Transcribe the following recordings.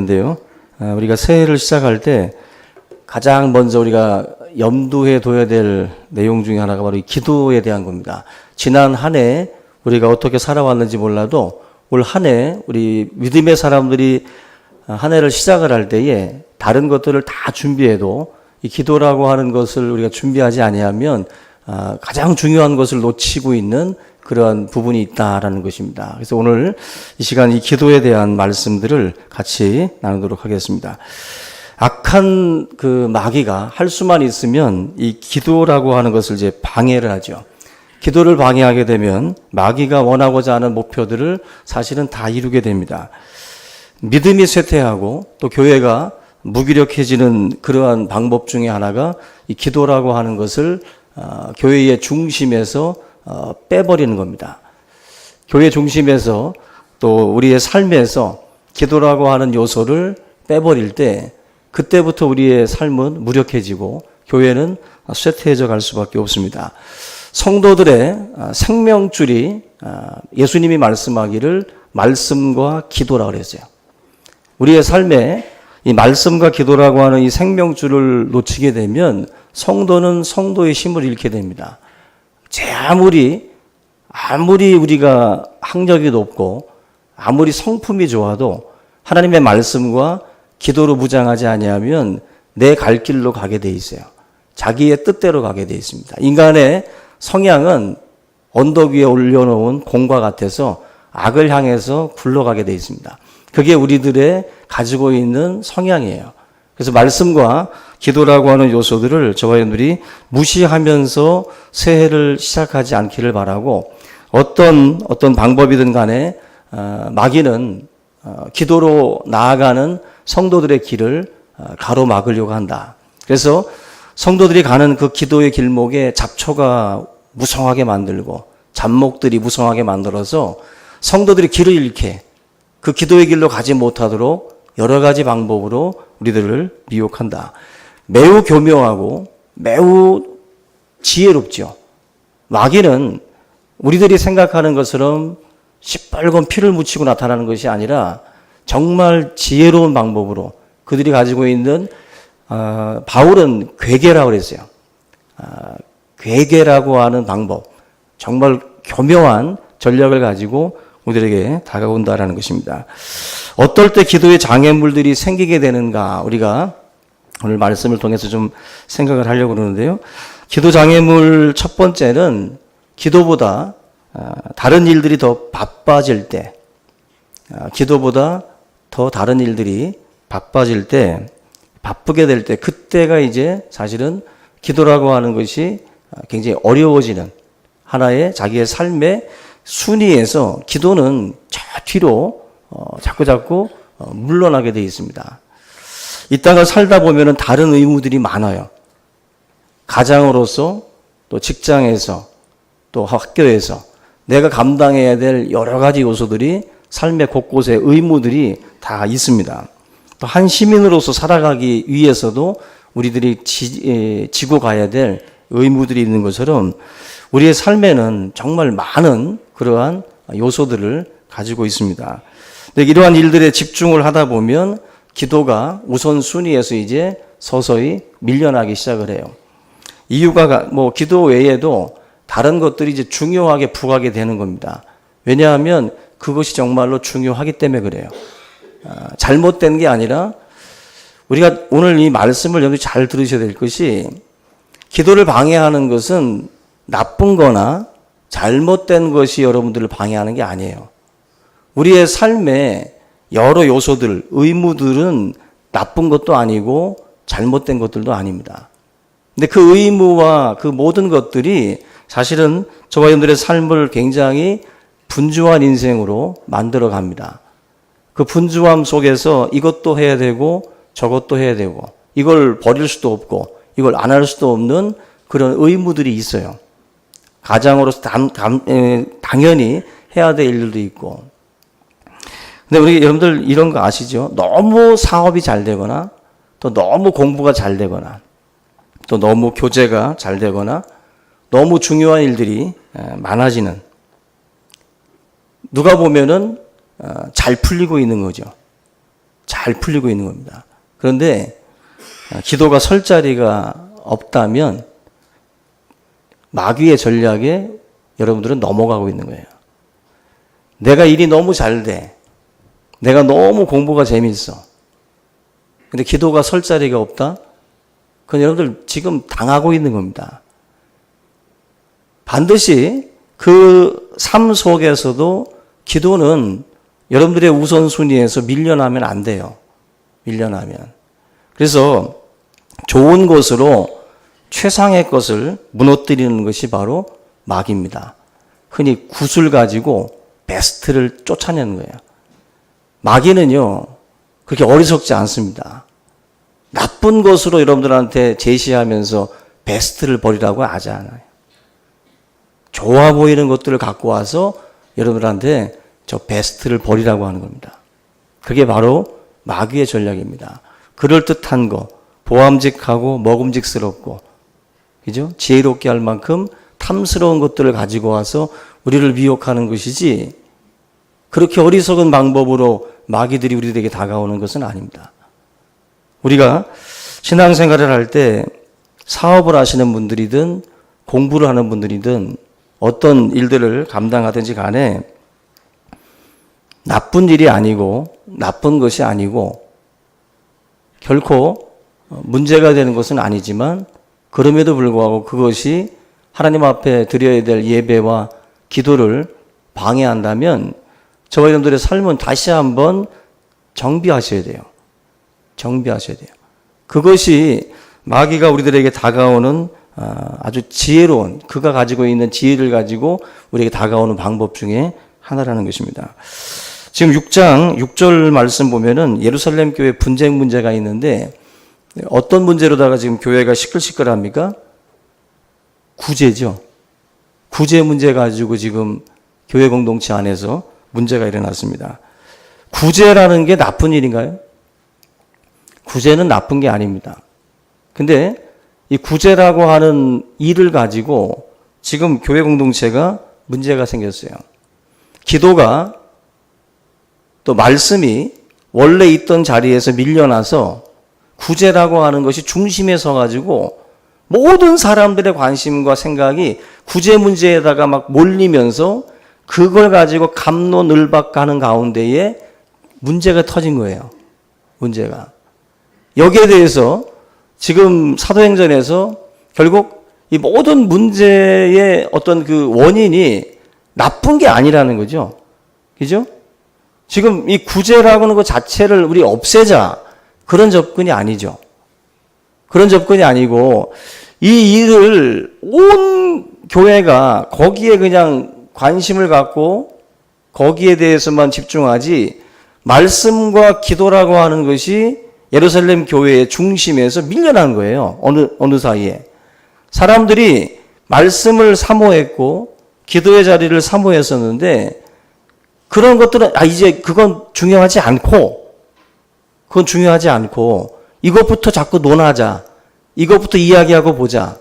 인데요. 우리가 새해를 시작할 때 가장 먼저 우리가 염두에 둬야 될 내용 중에 하나가 바로 이 기도에 대한 겁니다. 지난 한 해 우리가 어떻게 살아왔는지 몰라도 올 한 해 우리 믿음의 사람들이 한 해를 시작을 할 때에 다른 것들을 다 준비해도 이 기도라고 하는 것을 우리가 준비하지 아니하면 가장 중요한 것을 놓치고 있는 그러한 부분이 있다라는 것입니다. 그래서 오늘 이 시간 이 기도에 대한 말씀들을 같이 나누도록 하겠습니다. 악한 그 마귀가 할 수만 있으면 이 기도라고 하는 것을 이제 방해를 하죠. 기도를 방해하게 되면 마귀가 원하고자 하는 목표들을 사실은 다 이루게 됩니다. 믿음이 쇠퇴하고 또 교회가 무기력해지는 그러한 방법 중에 하나가 이 기도라고 하는 것을 교회의 중심에서 빼버리는 겁니다. 교회 중심에서 또 우리의 삶에서 기도라고 하는 요소를 빼버릴 때 그때부터 우리의 삶은 무력해지고 교회는 쇠퇴해져 갈 수밖에 없습니다. 성도들의 생명줄이 예수님이 말씀하기를 말씀과 기도라고 그랬어요. 우리의 삶에 이 말씀과 기도라고 하는 이 생명줄을 놓치게 되면 성도는 성도의 힘을 잃게 됩니다. 아무리 우리가 학력이 높고 아무리 성품이 좋아도 하나님의 말씀과 기도로 무장하지 아니하면 내 갈 길로 가게 돼 있어요. 자기의 뜻대로 가게 돼 있습니다. 인간의 성향은 언덕 위에 올려놓은 공과 같아서 악을 향해서 굴러가게 돼 있습니다. 그게 우리들의 가지고 있는 성향이에요. 그래서 말씀과 기도라고 하는 요소들을 저와 여러분들이 무시하면서 새해를 시작하지 않기를 바라고 어떤 방법이든 간에 마귀는 기도로 나아가는 성도들의 길을 가로막으려고 한다. 그래서 성도들이 가는 그 기도의 길목에 잡초가 무성하게 만들고 잡목들이 무성하게 만들어서 성도들이 길을 잃게 그 기도의 길로 가지 못하도록 여러 가지 방법으로 우리들을 미혹한다. 매우 교묘하고 매우 지혜롭죠. 마귀는 우리들이 생각하는 것처럼 시뻘건 피를 묻히고 나타나는 것이 아니라 정말 지혜로운 방법으로 그들이 가지고 있는 바울은 괴계라고 그랬어요. 괴계라고 하는 방법, 정말 교묘한 전략을 가지고 우리들에게 다가온다라는 것입니다. 어떨 때 기도의 장애물들이 생기게 되는가 우리가 오늘 말씀을 통해서 좀 생각을 하려고 그러는데요. 기도 장애물 첫 번째는 기도보다 다른 일들이 더 바빠질 때, 기도보다 더 다른 일들이 바빠질 때, 바쁘게 될 때, 그때가 이제 사실은 기도라고 하는 것이 굉장히 어려워지는 하나의 자기의 삶의 순위에서 기도는 저 뒤로 자꾸 물러나게 되어 있습니다. 이 땅을 살다 보면은 다른 의무들이 많아요. 가장으로서 또 직장에서 또 학교에서 내가 감당해야 될 여러 가지 요소들이 삶의 곳곳에 의무들이 다 있습니다. 또 한 시민으로서 살아가기 위해서도 우리들이 지고 가야 될 의무들이 있는 것처럼 우리의 삶에는 정말 많은 그러한 요소들을 가지고 있습니다. 근데 이러한 일들에 집중을 하다 보면 기도가 우선순위에서 이제 서서히 밀려나기 시작을 해요. 이유가 기도 외에도 다른 것들이 이제 중요하게 부각이 되는 겁니다. 왜냐하면 그것이 정말로 중요하기 때문에 그래요. 잘못된 게 아니라 우리가 오늘 이 말씀을 여러분이 잘 들으셔야 될 것이 기도를 방해하는 것은 나쁜 거나 잘못된 것이 여러분들을 방해하는 게 아니에요. 우리의 삶에 여러 요소들, 의무들은 나쁜 것도 아니고 잘못된 것들도 아닙니다. 근데 그 의무와 그 모든 것들이 사실은 저와 여러분들의 삶을 굉장히 분주한 인생으로 만들어 갑니다. 그 분주함 속에서 이것도 해야 되고 저것도 해야 되고 이걸 버릴 수도 없고 이걸 안 할 수도 없는 그런 의무들이 있어요. 가장으로서 당연히 해야 될 일들도 있고. 근데 우리 여러분들 이런 거 아시죠? 너무 사업이 잘 되거나 또 너무 공부가 잘 되거나 또 너무 교제가 잘 되거나 너무 중요한 일들이 많아지는 누가 보면은 잘 풀리고 있는 거죠. 잘 풀리고 있는 겁니다. 그런데 기도가 설 자리가 없다면 마귀의 전략에 여러분들은 넘어가고 있는 거예요. 내가 일이 너무 잘 돼. 내가 너무 공부가 재밌어. 근데 기도가 설 자리가 없다? 그건 여러분들 지금 당하고 있는 겁니다. 반드시 그 삶 속에서도 기도는 여러분들의 우선순위에서 밀려나면 안 돼요. 밀려나면. 그래서 좋은 것으로 최상의 것을 무너뜨리는 것이 바로 마귀입니다. 흔히 굿을 가지고 베스트를 쫓아내는 거예요. 마귀는요, 그렇게 어리석지 않습니다. 나쁜 것으로 여러분들한테 제시하면서 베스트를 버리라고 하지 않아요. 좋아 보이는 것들을 갖고 와서 여러분들한테 저 베스트를 버리라고 하는 겁니다. 그게 바로 마귀의 전략입니다. 그럴듯한 거, 보암직하고 먹음직스럽고, 그죠? 지혜롭게 할 만큼 탐스러운 것들을 가지고 와서 우리를 미혹하는 것이지, 그렇게 어리석은 방법으로 마귀들이 우리들에게 다가오는 것은 아닙니다. 우리가 신앙생활을 할 때 사업을 하시는 분들이든 공부를 하는 분들이든 어떤 일들을 감당하든지 간에 나쁜 일이 아니고 나쁜 것이 아니고 결코 문제가 되는 것은 아니지만 그럼에도 불구하고 그것이 하나님 앞에 드려야 될 예배와 기도를 방해한다면 저와 여러분들의 삶은 다시 한번 정비하셔야 돼요. 정비하셔야 돼요. 그것이 마귀가 우리들에게 다가오는 아주 지혜로운, 그가 가지고 있는 지혜를 가지고 우리에게 다가오는 방법 중에 하나라는 것입니다. 지금 6장 6절 말씀 보면은 예루살렘 교회 분쟁 문제가 있는데 어떤 문제로다가 지금 교회가 시끌시끌합니까? 구제죠. 구제 문제 가지고 지금 교회 공동체 안에서 문제가 일어났습니다. 구제라는 게 나쁜 일인가요? 구제는 나쁜 게 아닙니다. 근데 이 구제라고 하는 일을 가지고 지금 교회 공동체가 문제가 생겼어요. 기도가 또 말씀이 원래 있던 자리에서 밀려나서 구제라고 하는 것이 중심에 서가지고 모든 사람들의 관심과 생각이 구제 문제에다가 막 몰리면서 그걸 가지고 갑론을박하는 가운데에 문제가 터진 거예요. 문제가. 여기에 대해서 지금 사도행전에서 결국 이 모든 문제의 어떤 그 원인이 나쁜 게 아니라는 거죠. 그죠? 지금 이 구제라고 하는 것 자체를 우리 없애자. 그런 접근이 아니죠. 그런 접근이 아니고 이 일을 온 교회가 거기에 그냥 관심을 갖고 거기에 대해서만 집중하지 말씀과 기도라고 하는 것이 예루살렘 교회의 중심에서 밀려난 거예요. 어느 사이에. 사람들이 말씀을 사모했고 기도의 자리를 사모했었는데 그런 것들은 이제 그건 중요하지 않고 이것부터 자꾸 논하자. 이것부터 이야기하고 보자.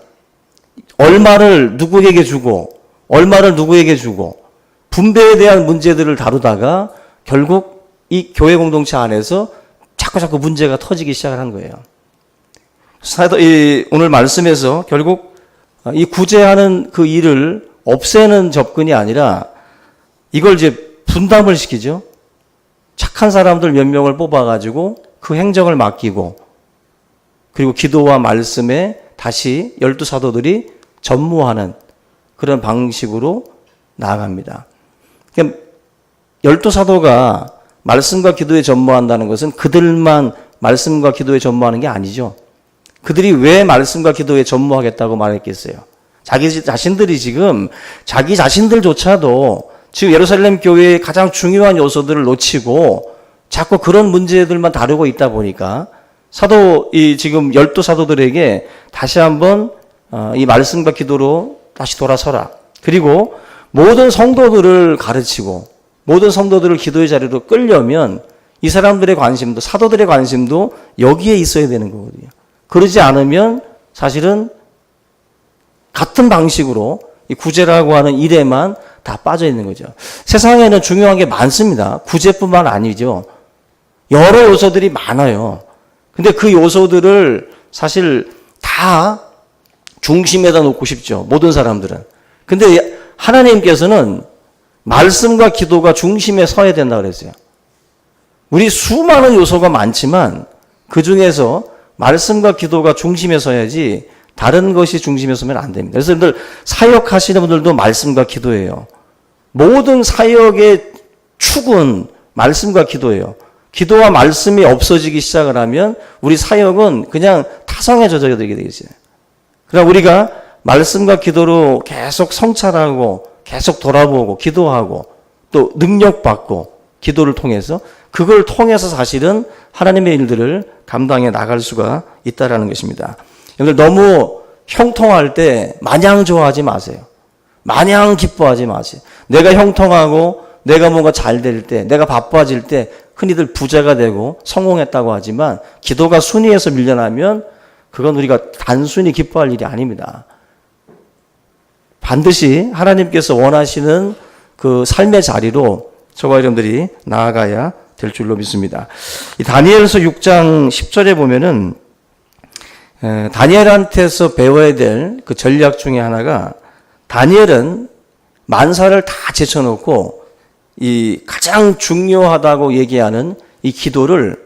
얼마를 누구에게 주고 얼마를 누구에게 주고 분배에 대한 문제들을 다루다가 결국 이 교회 공동체 안에서 자꾸 문제가 터지기 시작을 한 거예요. 오늘 말씀에서 결국 이 구제하는 그 일을 없애는 접근이 아니라 이걸 이제 분담을 시키죠. 착한 사람들 몇 명을 뽑아가지고 그 행정을 맡기고 그리고 기도와 말씀에 다시 12사도들이 전무하는 그런 방식으로 나아갑니다. 그러니까 12사도가 말씀과 기도에 전무한다는 것은 그들만 말씀과 기도에 전무하는 게 아니죠. 그들이 왜 말씀과 기도에 전무하겠다고 말했겠어요? 자기 자신들이 지금 자기 자신들조차도 지금 예루살렘 교회의 가장 중요한 요소들을 놓치고 자꾸 그런 문제들만 다루고 있다 보니까 지금 12사도들에게 다시 한번 이 말씀과 기도로 다시 돌아서라. 그리고 모든 성도들을 가르치고 모든 성도들을 기도의 자리로 끌려면 이 사람들의 관심도 사도들의 관심도 여기에 있어야 되는 거거든요. 그러지 않으면 사실은 같은 방식으로 이 구제라고 하는 일에만 다 빠져 있는 거죠. 세상에는 중요한 게 많습니다. 구제뿐만 아니죠. 여러 요소들이 많아요. 근데 그 요소들을 사실 다 중심에다 놓고 싶죠. 모든 사람들은. 근데 하나님께서는 말씀과 기도가 중심에 서야 된다 그랬어요. 우리 수많은 요소가 많지만 그 중에서 말씀과 기도가 중심에 서야지 다른 것이 중심에 서면 안 됩니다. 그래서 여러분들 사역하시는 분들도 말씀과 기도예요. 모든 사역의 축은 말씀과 기도예요. 기도와 말씀이 없어지기 시작을 하면 우리 사역은 그냥 타성에 젖어들게 되겠어요. 그러니까 우리가 말씀과 기도로 계속 성찰하고 계속 돌아보고 기도하고 또 능력받고 기도를 통해서 그걸 통해서 사실은 하나님의 일들을 감당해 나갈 수가 있다라는 것입니다. 여러분들 너무 형통할 때 마냥 좋아하지 마세요. 마냥 기뻐하지 마세요. 내가 형통하고 내가 뭔가 잘 될 때, 내가 바빠질 때 흔히들 부자가 되고 성공했다고 하지만 기도가 순위에서 밀려나면 그건 우리가 단순히 기뻐할 일이 아닙니다. 반드시 하나님께서 원하시는 그 삶의 자리로 저와 여러분들이 나아가야 될 줄로 믿습니다. 이 다니엘서 6장 10절에 보면은 다니엘한테서 배워야 될 그 전략 중에 하나가 다니엘은 만사를 다 제쳐놓고 이 가장 중요하다고 얘기하는 이 기도를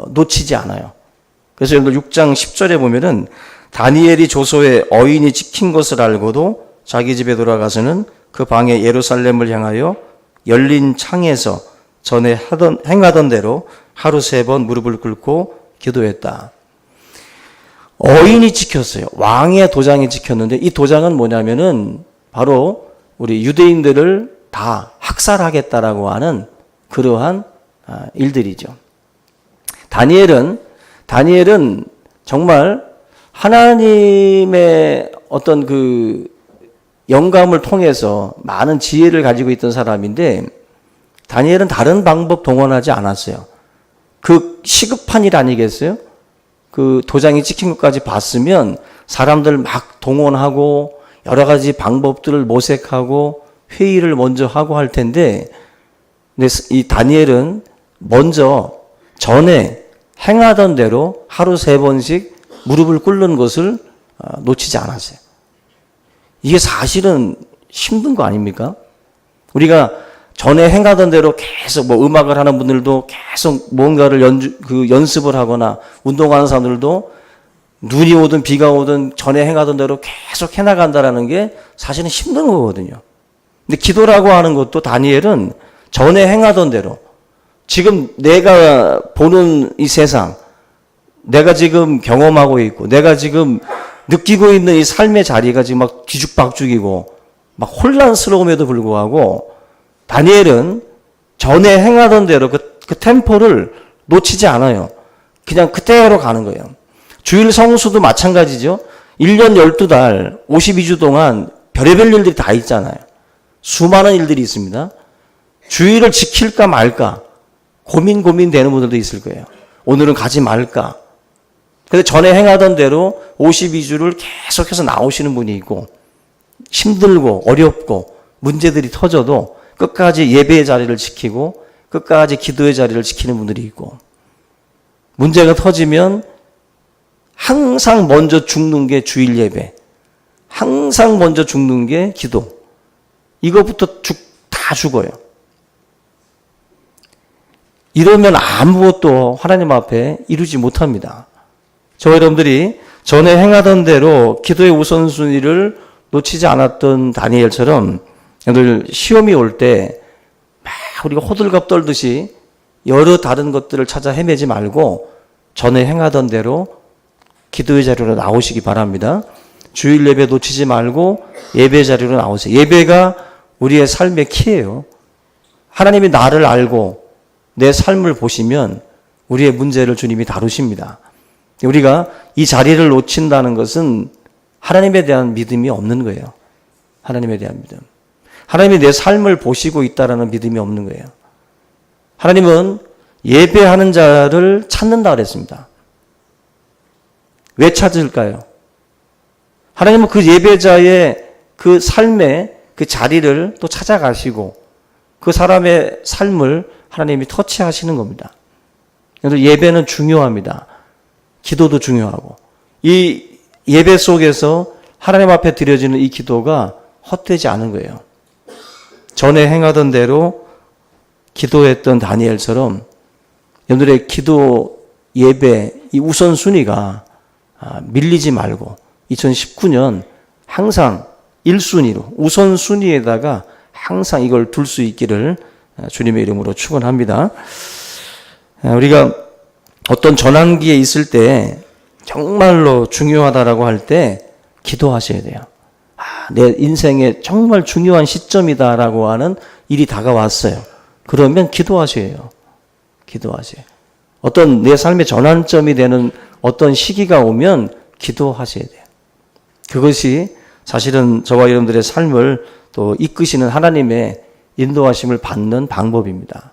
놓치지 않아요. 그래서 여러분들 6장 10절에 보면은 다니엘이 조소에 어인이 지킨 것을 알고도 자기 집에 돌아가서는 그 방에 예루살렘을 향하여 열린 창에서 전에 행하던 대로 하루 3번 무릎을 꿇고 기도했다. 어인이 지켰어요. 왕의 도장이 지켰는데 이 도장은 뭐냐면은 바로 우리 유대인들을 다 학살하겠다라고 하는 그러한 일들이죠. 다니엘은 정말 하나님의 어떤 그 영감을 통해서 많은 지혜를 가지고 있던 사람인데 다니엘은 다른 방법 동원하지 않았어요. 그 시급한 일 아니겠어요? 그 도장이 찍힌 것까지 봤으면 사람들 막 동원하고 여러 가지 방법들을 모색하고 회의를 먼저 하고 할 텐데 근데 이 다니엘은 먼저 전에 행하던 대로 하루 3번씩 무릎을 꿇는 것을 놓치지 않았어요. 이게 사실은 힘든 거 아닙니까? 우리가 전에 행하던 대로 계속 뭐 음악을 하는 분들도 계속 뭔가를 연습을 하거나 운동하는 사람들도 눈이 오든 비가 오든 전에 행하던 대로 계속 해나간다라는 게 사실은 힘든 거거든요. 근데 기도라고 하는 것도 다니엘은 전에 행하던 대로 지금 내가 보는 이 세상, 내가 지금 경험하고 있고 내가 지금 느끼고 있는 이 삶의 자리가 지금 막 뒤죽박죽이고 막 혼란스러움에도 불구하고 다니엘은 전에 행하던 대로 그 템포를 놓치지 않아요. 그냥 그대로 가는 거예요. 주일 성수도 마찬가지죠. 1년 12달 52주 동안 별의별 일들이 다 있잖아요. 수많은 일들이 있습니다. 주일을 지킬까 말까 고민되는 분들도 있을 거예요. 오늘은 가지 말까. 근데 전에 행하던 대로 52주를 계속해서 나오시는 분이 있고 힘들고 어렵고 문제들이 터져도 끝까지 예배의 자리를 지키고 끝까지 기도의 자리를 지키는 분들이 있고 문제가 터지면 항상 먼저 죽는 게 주일 예배, 항상 먼저 죽는 게 기도. 이것부터 다 죽어요. 이러면 아무것도 하나님 앞에 이루지 못합니다. 저와 여러분들이 전에 행하던 대로 기도의 우선순위를 놓치지 않았던 다니엘처럼 늘 시험이 올 때 막 우리가 호들갑 떨듯이 여러 다른 것들을 찾아 헤매지 말고 전에 행하던 대로 기도의 자리로 나오시기 바랍니다. 주일 예배 놓치지 말고 예배 자리로 나오세요. 예배가 우리의 삶의 키예요. 하나님이 나를 알고 내 삶을 보시면 우리의 문제를 주님이 다루십니다. 우리가 이 자리를 놓친다는 것은 하나님에 대한 믿음이 없는 거예요. 하나님에 대한 믿음. 하나님이 내 삶을 보시고 있다라는 믿음이 없는 거예요. 하나님은 예배하는 자를 찾는다 그랬습니다. 왜 찾을까요? 하나님은 그 예배자의 그 삶의 그 자리를 또 찾아가시고 그 사람의 삶을 하나님이 터치하시는 겁니다. 그래서 예배는 중요합니다. 기도도 중요하고. 이 예배 속에서 하나님 앞에 드려지는 이 기도가 헛되지 않은 거예요. 전에 행하던 대로 기도했던 다니엘처럼 여러분들의 기도 예배 이 우선순위가 밀리지 말고 2019년 항상 1순위로 우선순위에다가 항상 이걸 둘 수 있기를 주님의 이름으로 축원합니다. 우리가 어떤 전환기에 있을 때 정말로 중요하다라고 할 때 기도하셔야 돼요. 내 인생에 정말 중요한 시점이다라고 하는 일이 다가왔어요. 그러면 기도하셔야 해요. 기도하세요. 어떤 내 삶의 전환점이 되는 어떤 시기가 오면 기도하셔야 돼요. 그것이 사실은 저와 여러분들의 삶을 또 이끄시는 하나님의 인도하심을 받는 방법입니다.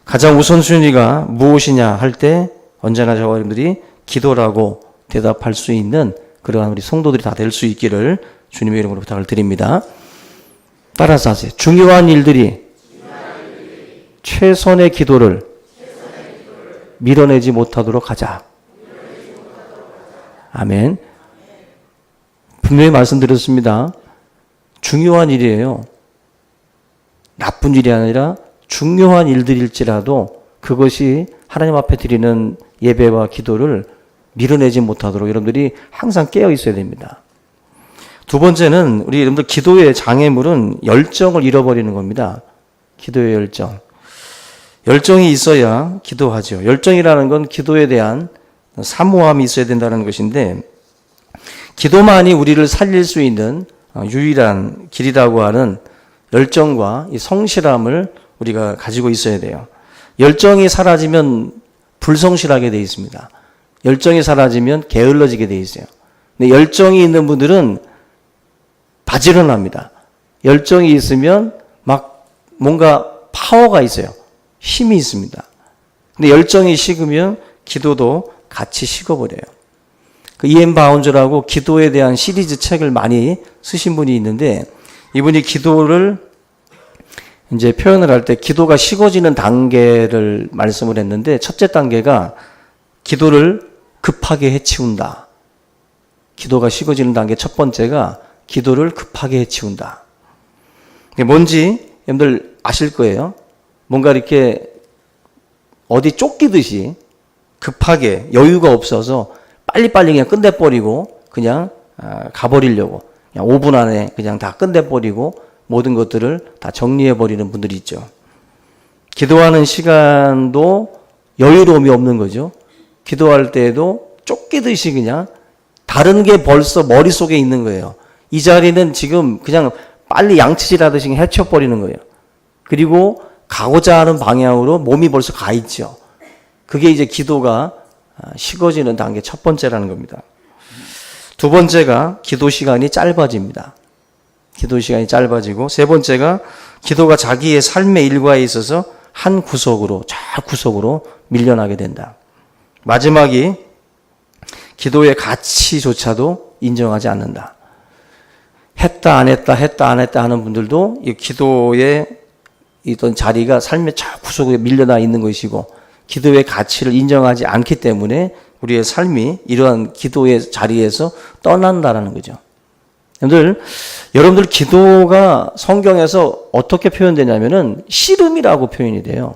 가장 우선순위가 무엇이냐 할 때 언제나 저와 여러분들이 기도라고 대답할 수 있는 그러한 우리 성도들이 다 될 수 있기를 주님의 이름으로 부탁을 드립니다. 따라서 하세요. 중요한 일들이 최선의 기도를 밀어내지 못하도록 하자. 아멘. 분명히 말씀드렸습니다. 중요한 일이에요. 나쁜 일이 아니라 중요한 일들일지라도 그것이 하나님 앞에 드리는 예배와 기도를 밀어내지 못하도록 여러분들이 항상 깨어 있어야 됩니다. 두 번째는 우리 여러분들 기도의 장애물은 열정을 잃어버리는 겁니다. 기도의 열정. 열정이 있어야 기도하죠. 열정이라는 건 기도에 대한 사모함이 있어야 된다는 것인데 기도만이 우리를 살릴 수 있는 유일한 길이라고 하는 열정과 이 성실함을 우리가 가지고 있어야 돼요. 열정이 사라지면 불성실하게 되어 있습니다. 열정이 사라지면 게을러지게 되어 있어요. 근데 열정이 있는 분들은 바지런합니다. 열정이 있으면 막 뭔가 파워가 있어요. 힘이 있습니다. 근데 열정이 식으면 기도도 같이 식어버려요. 그 이엠 바운저라고 기도에 대한 시리즈 책을 많이 쓰신 분이 있는데 이분이 기도를 이제 표현을 할 때 기도가 식어지는 단계를 말씀을 했는데 첫째 단계가 기도를 급하게 해치운다. 기도가 식어지는 단계 첫 번째가 기도를 급하게 해치운다. 이게 뭔지 여러분들 아실 거예요. 뭔가 이렇게 어디 쫓기듯이 급하게 여유가 없어서 빨리빨리 그냥 끝내버리고 그냥 가버리려고 그냥 5분 안에 그냥 다 끝내버리고 모든 것들을 다 정리해버리는 분들이 있죠. 기도하는 시간도 여유로움이 없는 거죠. 기도할 때에도 쫓기듯이 그냥 다른 게 벌써 머릿속에 있는 거예요. 이 자리는 지금 그냥 빨리 양치질하듯이 헤쳐버리는 거예요. 그리고 가고자 하는 방향으로 몸이 벌써 가 있죠. 그게 이제 기도가 식어지는 단계 첫 번째라는 겁니다. 두 번째가 기도 시간이 짧아집니다. 기도 시간이 짧아지고 세 번째가 기도가 자기의 삶의 일과에 있어서 한 구석으로 밀려나게 된다. 마지막이 기도의 가치조차도 인정하지 않는다. 했다 안 했다 하는 분들도 이 기도의 있던 자리가 삶의 저 구석에 밀려나 있는 것이고 기도의 가치를 인정하지 않기 때문에 우리의 삶이 이러한 기도의 자리에서 떠난다라는 거죠. 여러분들 기도가 성경에서 어떻게 표현되냐면은 씨름이라고 표현이 돼요.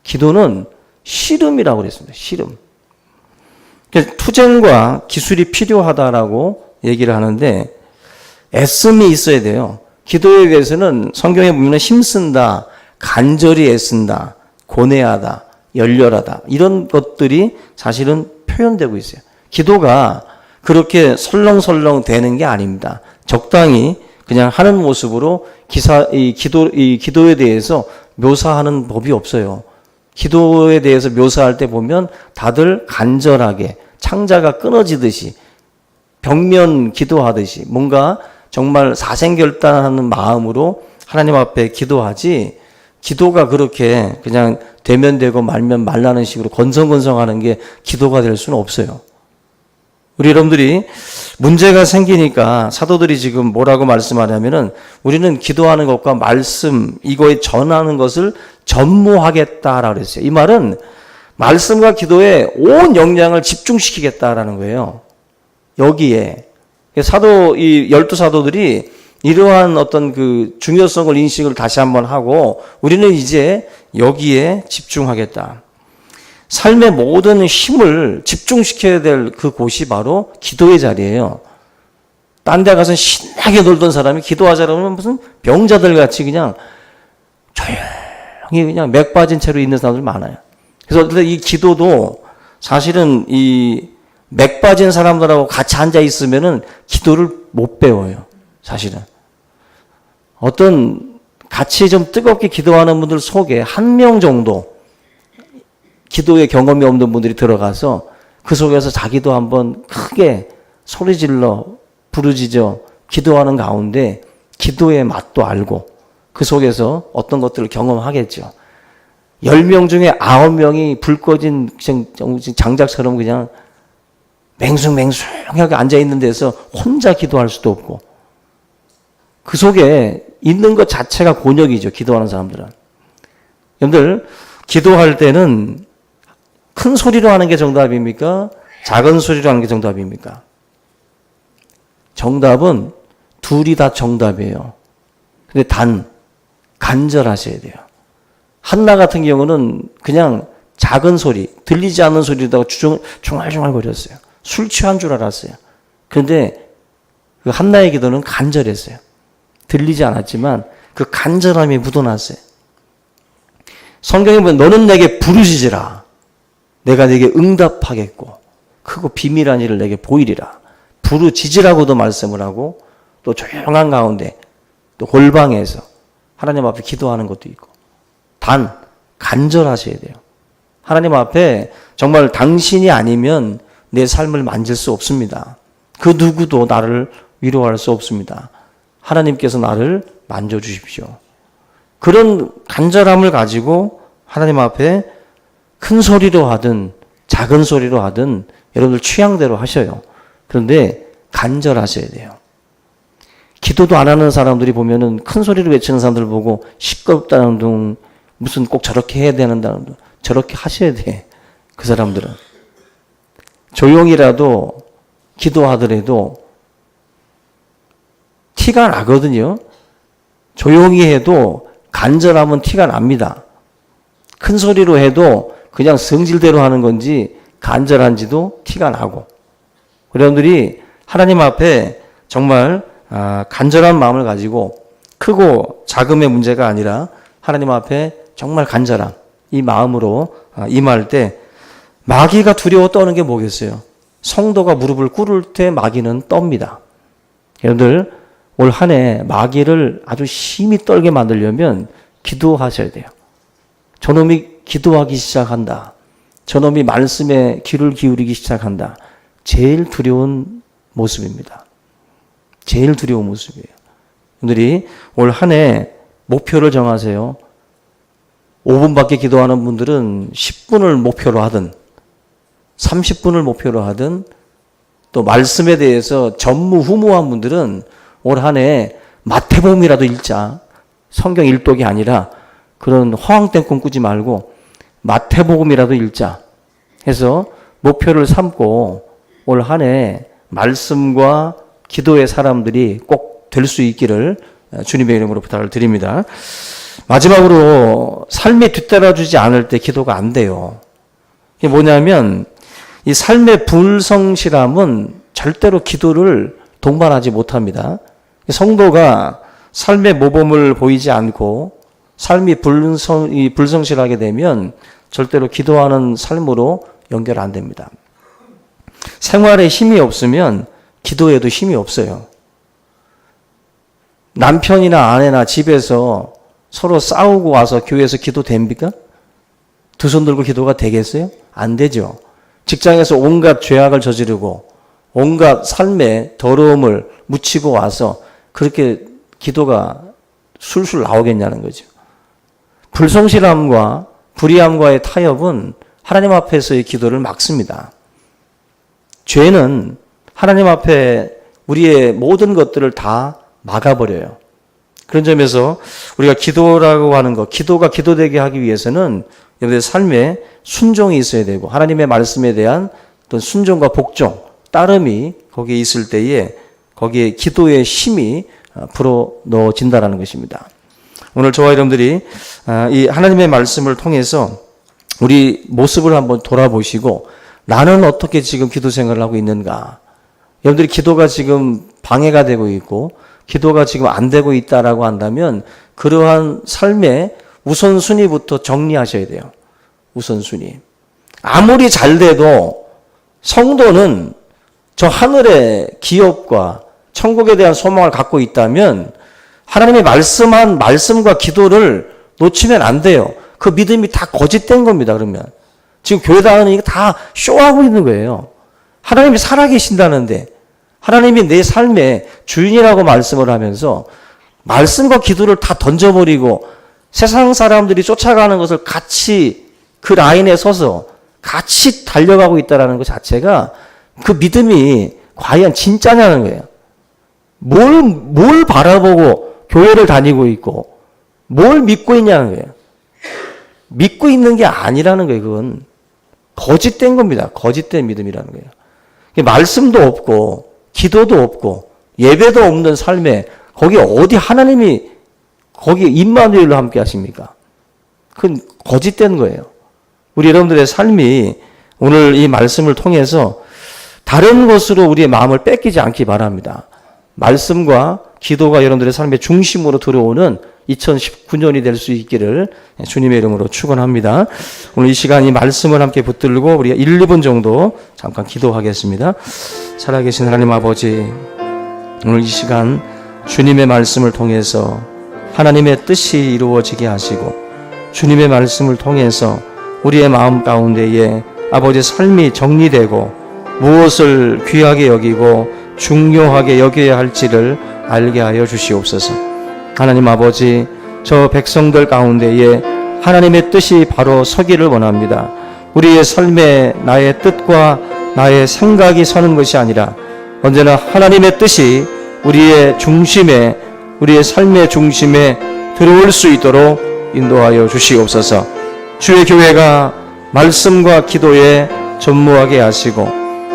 기도는 씨름이라고 그랬습니다. 씨름. 투쟁과 기술이 필요하다라고 얘기를 하는데 애씀이 있어야 돼요. 기도에 대해서는 성경에 보면 힘쓴다, 간절히 애쓴다, 고뇌하다, 열렬하다 이런 것들이 사실은 표현되고 있어요. 기도가 그렇게 설렁설렁 되는 게 아닙니다. 적당히 그냥 하는 모습으로 이 기도에 대해서 묘사하는 법이 없어요. 기도에 대해서 묘사할 때 보면 다들 간절하게 창자가 끊어지듯이 벽면 기도하듯이 뭔가 정말 사생결단하는 마음으로 하나님 앞에 기도하지 기도가 그렇게 그냥 되면 되고 말면 말라는 식으로 건성건성하는 게 기도가 될 수는 없어요. 우리 여러분들이 문제가 생기니까 사도들이 지금 뭐라고 말씀하냐면은 우리는 기도하는 것과 말씀 이거에 전하는 것을 전무하겠다라고 그랬어요. 이 말은 말씀과 기도에 온 역량을 집중시키겠다라는 거예요. 여기에. 이 12사도들이 이러한 어떤 그 중요성을 인식을 다시 한번 하고 우리는 이제 여기에 집중하겠다. 삶의 모든 힘을 집중시켜야 될 그 곳이 바로 기도의 자리예요. 딴 데 가서 신나게 놀던 사람이 기도하자라면 무슨 병자들 같이 그냥 조용히 그냥 맥 빠진 채로 있는 사람들 많아요. 그래서 이 기도도 사실은 이 맥 빠진 사람들하고 같이 앉아 있으면은 기도를 못 배워요. 사실은. 어떤 같이 좀 뜨겁게 기도하는 분들 속에 한 명 정도 기도의 경험이 없는 분들이 들어가서 그 속에서 자기도 한번 크게 소리질러 부르짖어 기도하는 가운데 기도의 맛도 알고 그 속에서 어떤 것들을 경험하겠죠. 10명 중에 9명이 불 꺼진 장작처럼 그냥 맹숭맹숭하게 앉아있는 데서 혼자 기도할 수도 없고 그 속에 있는 것 자체가 곤욕이죠. 기도하는 사람들은. 여러분들 기도할 때는 큰 소리로 하는 게 정답입니까? 작은 소리로 하는 게 정답입니까? 정답은 둘이 다 정답이에요. 근데 간절하셔야 돼요. 한나 같은 경우는 그냥 작은 소리, 들리지 않는 소리로다가 중얼중얼 거렸어요. 술 취한 줄 알았어요. 그런데 그 한나의 기도는 간절했어요. 들리지 않았지만 그 간절함이 묻어났어요. 성경에 보면 너는 내게 부르짖으라. 내가 내게 응답하겠고 크고 비밀한 일을 내게 보이리라. 부르짖으라고도 말씀을 하고 또 조용한 가운데 또 골방에서 하나님 앞에 기도하는 것도 있고 간절하셔야 돼요. 하나님 앞에 정말 당신이 아니면 내 삶을 만질 수 없습니다. 그 누구도 나를 위로할 수 없습니다. 하나님께서 나를 만져주십시오. 그런 간절함을 가지고 하나님 앞에 큰 소리로 하든 작은 소리로 하든 여러분들 취향대로 하셔요. 그런데 간절하셔야 돼요. 기도도 안 하는 사람들이 보면은 큰 소리로 외치는 사람들 보고 시끄럽다는 둥 무슨 꼭 저렇게 해야 되는다는 둥 저렇게 하셔야 돼. 그 사람들은. 조용히라도 기도하더라도 티가 나거든요. 조용히 해도 간절하면 티가 납니다. 큰 소리로 해도 그냥 성질대로 하는 건지 간절한지도 티가 나고. 여러분들이 하나님 앞에 정말 간절한 마음을 가지고 크고 작음의 문제가 아니라 하나님 앞에 정말 간절함 이 마음으로 임할 때 마귀가 두려워 떠는 게 뭐겠어요? 성도가 무릎을 꿇을 때 마귀는 떱니다. 여러분들 올 한 해 마귀를 아주 심히 떨게 만들려면 기도하셔야 돼요. 저놈이 기도하기 시작한다. 저놈이 말씀에 귀를 기울이기 시작한다. 제일 두려운 모습입니다. 제일 두려운 모습이에요. 여러분들이 올 한 해 목표를 정하세요. 5분밖에 기도하는 분들은 10분을 목표로 하든 30분을 목표로 하든 또 말씀에 대해서 전무후무한 분들은 올 한 해 마태복음이라도 읽자. 성경 일독이 아니라 그런 허황된 꿈 꾸지 말고 마태복음이라도 읽자 해서 목표를 삼고 올 한 해 말씀과 기도의 사람들이 꼭 될 수 있기를 주님의 이름으로 부탁을 드립니다. 마지막으로 삶이 뒤따라주지 않을 때 기도가 안 돼요. 이게 뭐냐면 이 삶의 불성실함은 절대로 기도를 동반하지 못합니다. 성도가 삶의 모범을 보이지 않고 삶이 불성실하게 되면 절대로 기도하는 삶으로 연결 안 됩니다. 생활에 힘이 없으면 기도에도 힘이 없어요. 남편이나 아내나 집에서 서로 싸우고 와서 교회에서 기도 됩니까? 두 손 들고 기도가 되겠어요? 안 되죠. 직장에서 온갖 죄악을 저지르고 온갖 삶의 더러움을 묻히고 와서 그렇게 기도가 술술 나오겠냐는 거죠. 불성실함과 불의함과의 타협은 하나님 앞에서의 기도를 막습니다. 죄는 하나님 앞에 우리의 모든 것들을 다 막아버려요. 그런 점에서 우리가 기도라고 하는 것, 기도가 기도되게 하기 위해서는 여러분들의 삶에 순종이 있어야 되고 하나님의 말씀에 대한 어떤 순종과 복종, 따름이 거기에 있을 때에 거기에 기도의 힘이 불어넣어진다는 것입니다. 오늘 저와 여러분들이 이 하나님의 말씀을 통해서 우리 모습을 한번 돌아보시고 나는 어떻게 지금 기도 생활을 하고 있는가? 여러분들이 기도가 지금 방해가 되고 있고 기도가 지금 안 되고 있다라고 한다면 그러한 삶의 우선순위부터 정리하셔야 돼요. 우선순위. 아무리 잘 돼도 성도는 저 하늘의 기업과 천국에 대한 소망을 갖고 있다면 하나님의 말씀한 말씀과 기도를 놓치면 안 돼요. 그 믿음이 다 거짓된 겁니다. 그러면 지금 교회당은 이거 다 쇼하고 있는 거예요. 하나님이 살아계신다는데 하나님이 내 삶의 주인이라고 말씀을 하면서 말씀과 기도를 다 던져버리고 세상 사람들이 쫓아가는 것을 같이 그 라인에 서서 같이 달려가고 있다는 것 자체가 그 믿음이 과연 진짜냐는 거예요. 뭘 바라보고 교회를 다니고 있고 뭘 믿고 있냐는 거예요. 믿고 있는 게 아니라는 거예요. 그건 거짓된 겁니다. 거짓된 믿음이라는 거예요. 말씀도 없고 기도도 없고 예배도 없는 삶에 거기 어디 하나님이 거기 임마누엘로 함께 하십니까? 그건 거짓된 거예요. 우리 여러분들의 삶이 오늘 이 말씀을 통해서 다른 것으로 우리의 마음을 뺏기지 않기 바랍니다. 말씀과 기도가 여러분들의 삶의 중심으로 들어오는 2019년이 될 수 있기를 주님의 이름으로 축원합니다. 오늘 이 시간 이 말씀을 함께 붙들고 우리가 1, 2분 정도 잠깐 기도하겠습니다. 살아계신 하나님 아버지, 오늘 이 시간 주님의 말씀을 통해서 하나님의 뜻이 이루어지게 하시고 주님의 말씀을 통해서 우리의 마음 가운데에 아버지 삶이 정리되고 무엇을 귀하게 여기고 중요하게 여겨야 할지를 알게 하여 주시옵소서. 하나님 아버지, 저 백성들 가운데에 하나님의 뜻이 바로 서기를 원합니다. 우리의 삶에 나의 뜻과 나의 생각이 서는 것이 아니라 언제나 하나님의 뜻이 우리의 중심에, 우리의 삶의 중심에 들어올 수 있도록 인도하여 주시옵소서. 주의 교회가 말씀과 기도에 전무하게 하시고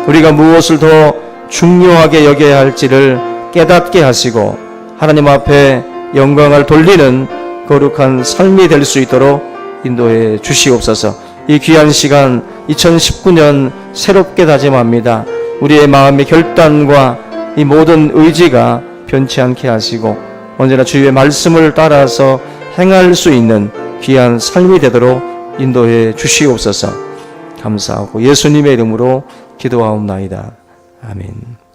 우리가 무엇을 더 중요하게 여겨야 할지를 깨닫게 하시고 하나님 앞에 영광을 돌리는 거룩한 삶이 될 수 있도록 인도해 주시옵소서. 이 귀한 시간 2019년 새롭게 다짐합니다. 우리의 마음의 결단과 이 모든 의지가 변치 않게 하시고 언제나 주의 말씀을 따라서 행할 수 있는 귀한 삶이 되도록 인도해 주시옵소서. 감사하고 예수님의 이름으로 기도하옵나이다. 아멘.